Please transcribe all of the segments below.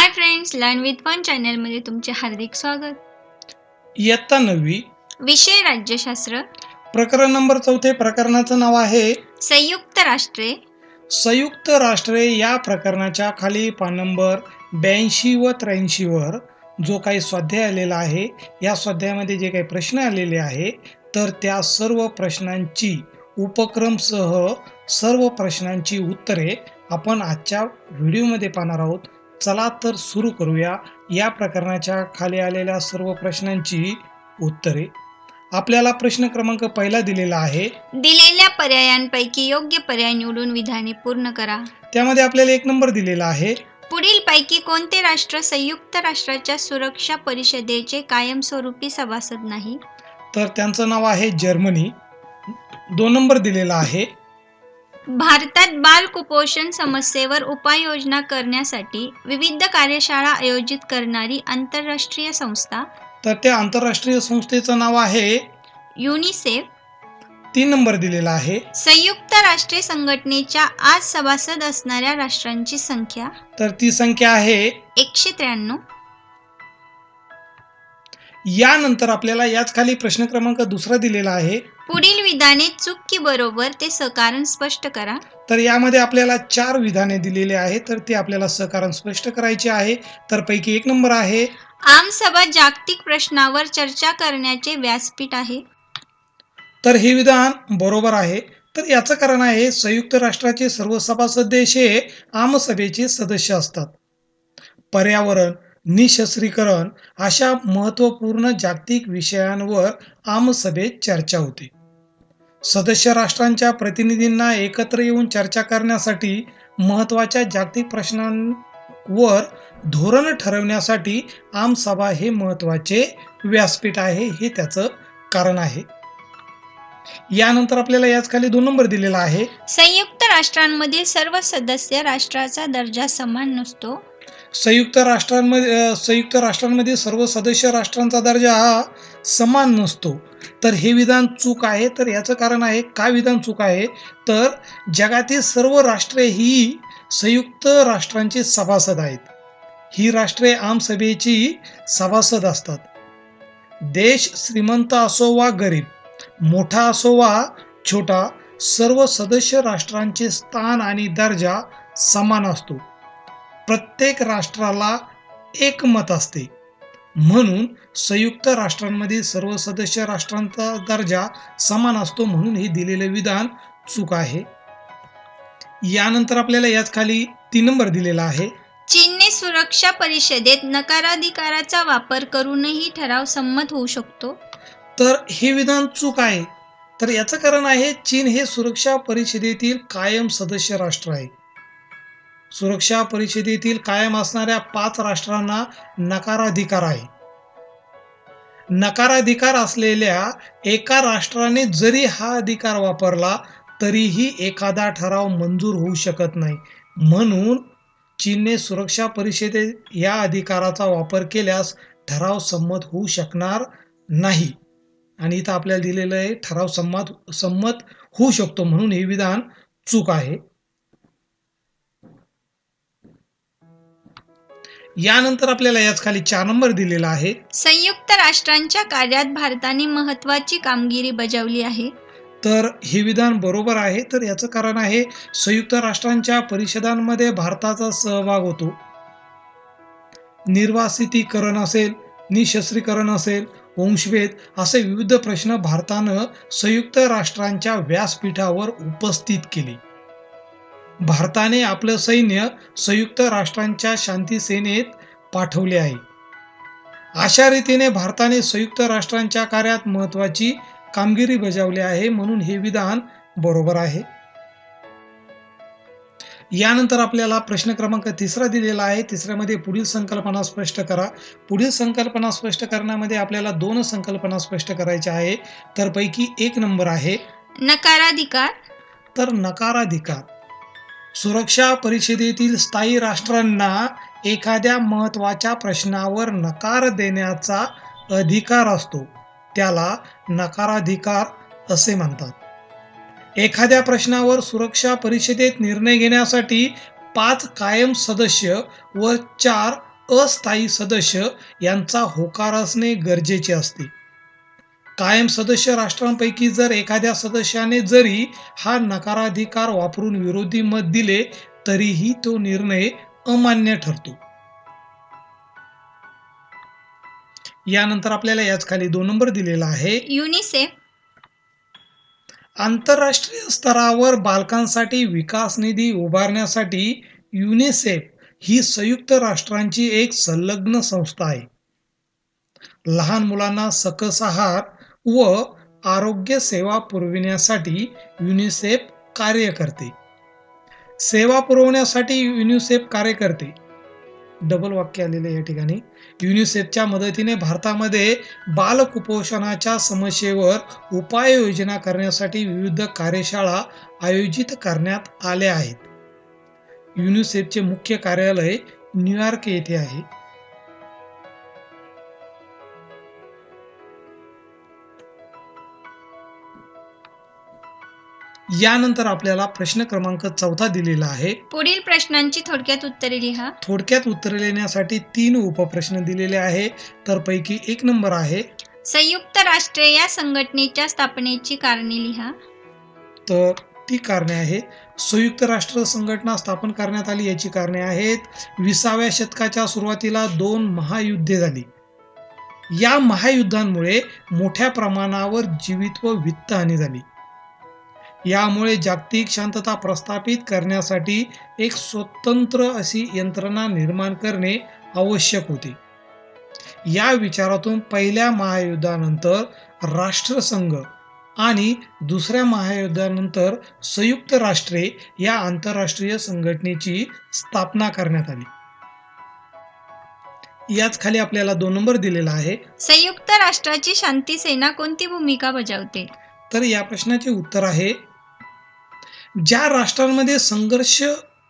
High friends, learn with fun चॅनलमध्ये तुमचे हार्दिक स्वागत. इयत्ता 9वी, विषय राज्यशास्त्र, प्रकरण नंबर 4. प्रकरणाचं नाव आहे संयुक्त राष्ट्रे. संयुक्त राष्ट्रे. या प्रकरणाच्या खाली पान नंबर 82 व 83 वर जो काही स्वाध्याय आलेला आहे, या स्वाध्यायामध्ये जे काही प्रश्न आलेले आहे, तर त्या सर्व प्रश्नांची उपक्रमसह सर्व प्रश्नांची उत्तरे आपण आजच्या व्हिडिओमध्ये पाहणार आहोत. चला तर सुरू करूया. या प्रकरणाच्या खाली आलेल्या सर्व प्रश्नांची उत्तरे. आपल्याला प्रश्न क्रमांक पहिला दिलेला आहे. दिलेल्या पर्यायांपैकी योग्य पर्याय निवडून विधाने पूर्ण करा. त्यामध्ये आपल्याला 1 नंबर दिलेला आहे. पुढील पैकी कोणते राष्ट्र संयुक्त राष्ट्राच्या सुरक्षा परिषदेचे कायमस्वरूपी सभासद नाही? तर त्यांचं नाव आहे जर्मनी. 2 नंबर दिलेला आहे. भारतात बाल कुपोषण समस्येवर उपाययोजना करण्यासाठी विविध कार्यशाळा आयोजित करणारी आंतरराष्ट्रीय संस्था? तर त्या आंतरराष्ट्रीय संस्थेचं नाव आहे युनिसेफ. 3 नंबर दिलेला आहे. संयुक्त राष्ट्रे संघटनेच्या आज सभासद असणाऱ्या राष्ट्रांची संख्या? तर ती संख्या आहे 193. यानंतर आपल्याला याच खाली प्रश्न क्रमांक 2 दिलेला आहे. पुढील विधाने चूक की बरोबर ते सकारण स्पष्ट करा. तर यामध्ये आपल्याला 4 विधाने दिलेली आहे, तर ते आपल्याला सहकारण स्पष्ट करायचे आहे. तर पैकी 1 नंबर आहे. आमसभा जागतिक प्रश्नावर चर्चा करण्याचे व्यासपीठ आहे. तर हे विधान बरोबर आहे. तर याचं कारण आहे, संयुक्त राष्ट्राचे सर्व सभासद देश हे आमसभेचे सदस्य असतात. पर्यावरण, निःशस्त्रीकरण अशा महत्त्वपूर्ण जागतिक विषयांवर आमसभेत चर्चा होते. सदस्य राष्ट्रांच्या प्रतिनिधींना एकत्र येऊन चर्चा करण्यासाठी, महत्त्वाच्या जागतिक प्रश्नांवर धोरण ठरवण्यासाठी आमसभा हे महत्त्वाचे व्यासपीठ आहे. हे त्याचं कारण आहे. यानंतर आपल्याला याच खाली 2 नंबर दिलेला आहे. संयुक्त राष्ट्रांमध्ये सर्व सदस्य राष्ट्राचा दर्जा समान नसतो. संयुक्त राष्ट्रांमध्ये सर्व सदस्य राष्ट्रांचा दर्जा हा समान नसतो. तर हे विधान चूक आहे. तर याचं कारण आहे, का विधान चूक आहे, तर जगातील सर्व राष्ट्रे ही संयुक्त राष्ट्रांची सभासद आहेत. ही राष्ट्रे आमसभेची सभासद असतात. देश श्रीमंत असो वा गरीब, मोठा असो वा छोटा, सर्व सदस्य राष्ट्रांचे स्थान आणि दर्जा समान असतो. प्रत्येक राष्ट्राला एक मत असते. म्हणून संयुक्त राष्ट्रांमध्ये सर्व सदस्य राष्ट्रांचा दर्जा समान असतो. म्हणून हे दिलेले विधान चूक आहे. यानंतर आपल्याला याच खाली 3 नंबर दिलेला आहे. चीनने सुरक्षा परिषदेत नकाराधिकाराचा वापर करूनही ठराव संमत होऊ शकतो. तर हे विधान चूक आहे. तर याचं कारण आहे, चीन हे सुरक्षा परिषदेतील कायम सदस्य राष्ट्र आहे. सुरक्षा परिषदेतील कायम असणाऱ्या 5 राष्ट्रांना नकाराधिकार आहे. नकाराधिकार असलेल्या एका राष्ट्राने जरी हा अधिकार वापरला तरीही एखादा ठराव मंजूर होऊ शकत नाही. म्हणून चीनने सुरक्षा परिषदेत या अधिकाराचा वापर केल्यास ठराव संमत होऊ शकणार नाही. आणि इथं आपल्याला दिलेलं आहे, ठराव संमत होऊ शकतो. म्हणून हे विधान चूक आहे. यानंतर आपल्याला याच खाली 4 नंबर दिलेला आहे. संयुक्त राष्ट्रांच्या कार्यात भारताने महत्त्वाची कामगिरी बजावली आहे. तर हे विधान बरोबर आहे. तर याचं कारण आहे, संयुक्त राष्ट्रांच्या परिषदांमध्ये भारताचा सहभाग होतो. निर्वासितीकरण असेल, निःशस्त्रीकरण असेल, वंशभेद असे विविध प्रश्न भारतानं संयुक्त राष्ट्रांच्या व्यासपीठावर उपस्थित केले. भारताने आपलं सैन्य संयुक्त राष्ट्रांच्या शांती सेनेत पाठवले आहे. अशा रीतीने भारताने संयुक्त राष्ट्रांच्या कार्यात महत्त्वाची कामगिरी बजावली आहे. म्हणून हे विधान बरोबर आहे. यानंतर आपल्याला प्रश्न क्रमांक 3 दिलेला आहे. 3मध्ये पुढील संकल्पना स्पष्ट करा. पुढील संकल्पना स्पष्ट करण्यामध्ये आपल्याला 2 संकल्पना स्पष्ट करायच्या आहे. तर पैकी 1 नंबर आहे नकाराधिकार. तर नकाराधिकार. सुरक्षा परिषदेतील स्थायी राष्ट्रांना एखाद्या महत्त्वाच्या प्रश्नावर नकार देण्याचा अधिकार असतो. त्याला नकाराधिकार असे म्हणतात. एखाद्या प्रश्नावर सुरक्षा परिषदेत निर्णय घेण्यासाठी 5 कायम सदस्य व 4 अस्थायी सदस्य यांचा होकार असणे गरजेचे असते. कायम सदस्य राष्ट्रांपैकी जर एखाद्या सदस्याने जरी हा नकाराधिकार वापरून विरोधी मत दिले तरीही तो निर्णय अमान्य ठरतो. यानंतर आपल्याला याच खाली 2 नंबर दिलेला आहे. युनिसेफ आंतरराष्ट्रीय स्तरावर बालकांसाठी विकास निधी उभारण्यासाठी युनिसेफ ही संयुक्त राष्ट्रांची एक संलग्न संस्था आहे. लहान मुलांना सकस आहार व आरोग्य सेवा पुरविण्यासाठी युनिसेफ कार्य करते. सेवा पुरवण्यासाठी युनिसेफ कार्य करते. डबल वाक्य आलेले या ठिकाणी. युनिसेफच्या मदतीने भारतामध्ये बाल कुपोषणाच्या समस्येवर उपाययोजना करण्यासाठी विविध कार्यशाळा आयोजित करण्यात आल्या आहेत. युनिसेफचे मुख्य कार्यालय न्यूयॉर्क येथे आहे. यानंतर आपल्याला प्रश्न क्रमांक 4 दिलेला आहे. पुढील प्रश्नांची थोडक्यात उत्तरे लिहा. थोडक्यात उत्तरे लिहिण्यासाठी 3 उपप्रश्न दिलेले आहे. तर पैकी 1 नंबर आहे. संयुक्त राष्ट्रे या संघटनेच्या स्थापनेची कारणे लिहा. तर ती कारणे आहेत. संयुक्त राष्ट्र संघटना स्थापन करण्यात आली याची कारणे आहेत. 20व्या शतकाच्या सुरुवातीला 2 महायुद्धे झाली. या महायुद्धांमुळे मोठ्या प्रमाणावर जीवित व वित्तहानी झाली. यामुळे जागतिक शांतता प्रस्थापित करण्यासाठी एक स्वतंत्र अशी यंत्रणा निर्माण करणे आवश्यक होते. या विचारातून पहिल्या महायुद्धानंतर राष्ट्रसंघ आणि दुसऱ्या महायुद्धानंतर संयुक्त राष्ट्रे या आंतरराष्ट्रीय संघटनेची स्थापना करण्यात आली. याच खाली आपल्याला 2 नंबर दिलेला आहे. संयुक्त राष्ट्राची शांती सेना कोणती भूमिका बजावते? तर या प्रश्नाचे उत्तर आहे, ज्या राष्ट्रांमध्ये संघर्ष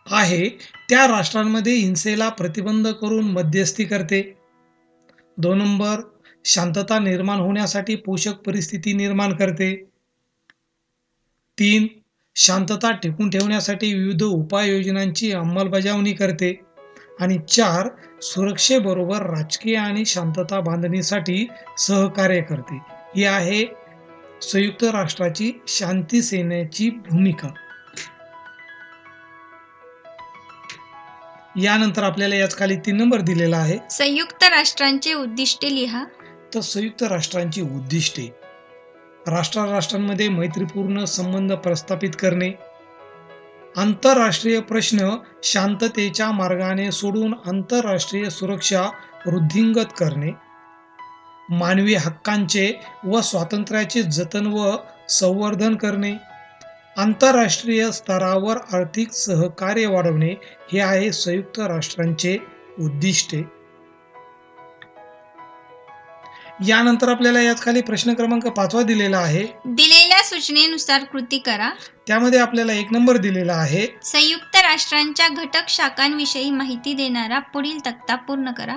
आहे त्या राष्ट्रांमध्ये हिंसेला प्रतिबंध करून मध्यस्थी करते. 2 नंबर, शांतता निर्माण होण्यासाठी पोषक परिस्थिती निर्माण करते. 3, शांतता टिकून ठेवण्यासाठी विविध उपाययोजनांची अंमलबजावणी करते. आणि 4, सुरक्षेबरोबर राजकीय आणि शांतता बांधणीसाठी सहकार्य करते. ही आहे संयुक्त राष्ट्राची शांती सेनेची भूमिका. यानंतर आपल्याला याच खाली 3 नंबर दिलेला आहे. संयुक्त राष्ट्रांचे उद्दिष्टे लिहा. तर संयुक्त राष्ट्रांची उद्दिष्टे राष्ट्रांमध्ये मैत्रीपूर्ण संबंध प्रस्थापित करणे, आंतरराष्ट्रीय प्रश्न शांततेच्या मार्गाने सोडून आंतरराष्ट्रीय सुरक्षा वृद्धिंगत करणे, मानवी हक्कांचे व स्वातंत्र्याचे जतन व संवर्धन करणे, आंतरराष्ट्रीय स्तरावर आर्थिक सहकार्य वाढवणे हे आहे संयुक्त राष्ट्रांचे उद्दिष्टे. यानंतर आपल्याला याच खाली प्रश्न क्रमांक 5 दिलेला आहे. दिलेल्या सूचनेनुसार कृती करा. त्यामध्ये आपल्याला 1 नंबर दिलेला आहे. संयुक्त राष्ट्रांच्या घटक शाखांविषयी माहिती देणारा पुढील तक्ता पूर्ण करा.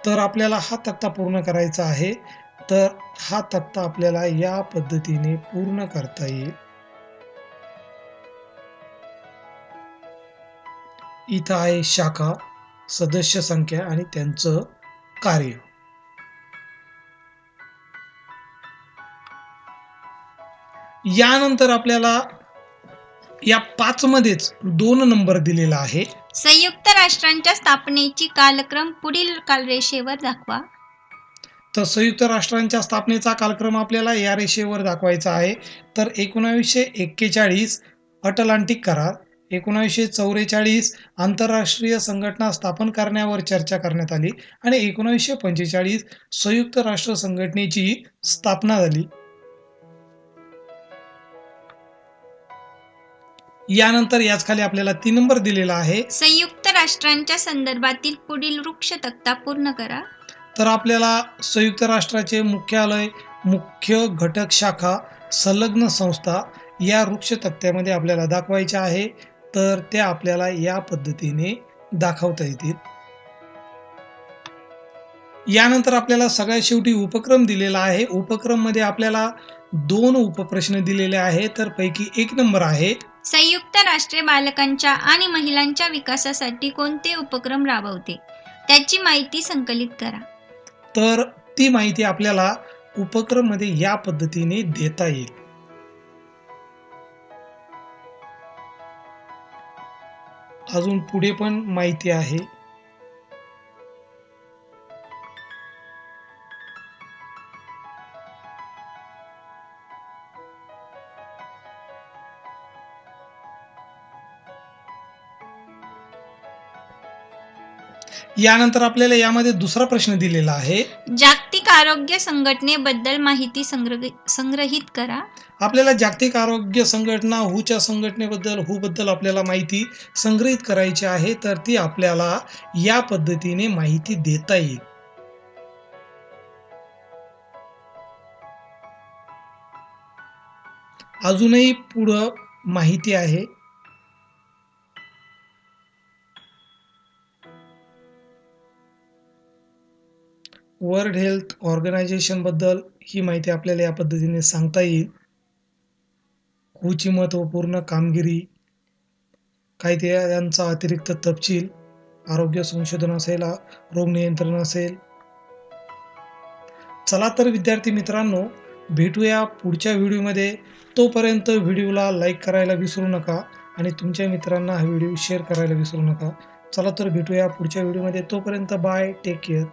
तर आपल्याला हा तक्ता पूर्ण करायचा आहे. तर हा तक्ता आपल्याला या पद्धतीने पूर्ण करता येईल. इथं आहे शाखा, सदस्य संख्या आणि त्यांचं कार्य. यानंतर आपल्याला या 5 मध्येच 2 नंबर दिलेला आहे. संयुक्त राष्ट्रांच्या स्थापनेची कालक्रम पुढील कालरेषेवर दाखवा. तर संयुक्त राष्ट्रांच्या स्थापनेचा कालक्रम आपल्याला या रेषेवर दाखवायचा आहे. तर 1941 अटलांटिक करार, 1944 आंतरराष्ट्रीय संघटना स्थापन करण्यावर चर्चा करण्यात आली आणि 1945 संयुक्त राष्ट्र संघटनेची स्थापना झाली. यानंतर याच खाली आपल्याला 3 नंबर दिलेला आहे. संयुक्त राष्ट्रांच्या संदर्भातील पुढील वृक्ष तक्ता पूर्ण करा. तर आपल्याला संयुक्त राष्ट्राचे मुख्यालय, मुख्य घटक शाखा, संलग्न संस्था या वृक्ष तक्त्यामध्ये आपल्याला दाखवायच्या आहे. तर त्या आपल्याला या पद्धतीने दाखवता येतील. यानंतर आपल्याला सगळ्यात शेवटी उपक्रम दिलेला आहे. उपक्रम मध्ये आपल्याला 2 उपप्रश्न दिलेले आहेत. तर पैकी 1 नंबर आहे. संयुक्त राष्ट्रे बालकांच्या आणि महिलांच्या विकासासाठी कोणते उपक्रम राबवते? त्याची माहिती संकलित करा. तर ती माहिती आपल्याला उपक्रममध्ये या पद्धतीने देता येईल. अजून पुढे पण माहिती आहे. यानंतर आपल्याला यामध्ये दुसरा प्रश्न दिलेला आहे. जागतिक आरोग्य संघटनेबद्दल माहिती संग्रहित करा. आपल्याला जागतिक आरोग्य संघटना हूच्या संघटनेबद्दल बद्दल आपल्याला माहिती संग्रहित करायची आहे. तर ती आपल्याला या पद्धतीने माहिती देता येईल. अजूनही पुढं माहिती आहे. वर्ल्ड हेल्थ ऑर्गनायझेशन बद्दल ही माहिती आपल्याला या पद्धतीने सांगता येईल. हूची महत्त्वपूर्ण कामगिरी, काय ते यांचा अतिरिक्त तपशील, आरोग्य संशोधन असेल, रोग नियंत्रण असेल. चला तर विद्यार्थी मित्रांनो, भेटूया पुढच्या व्हिडिओमध्ये. तोपर्यंत व्हिडिओला लाईक करायला विसरू नका आणि तुमच्या मित्रांना हा व्हिडिओ शेअर करायला विसरू नका. चला तर भेटूया पुढच्या व्हिडिओमध्ये. तोपर्यंत बाय, टेक केअर.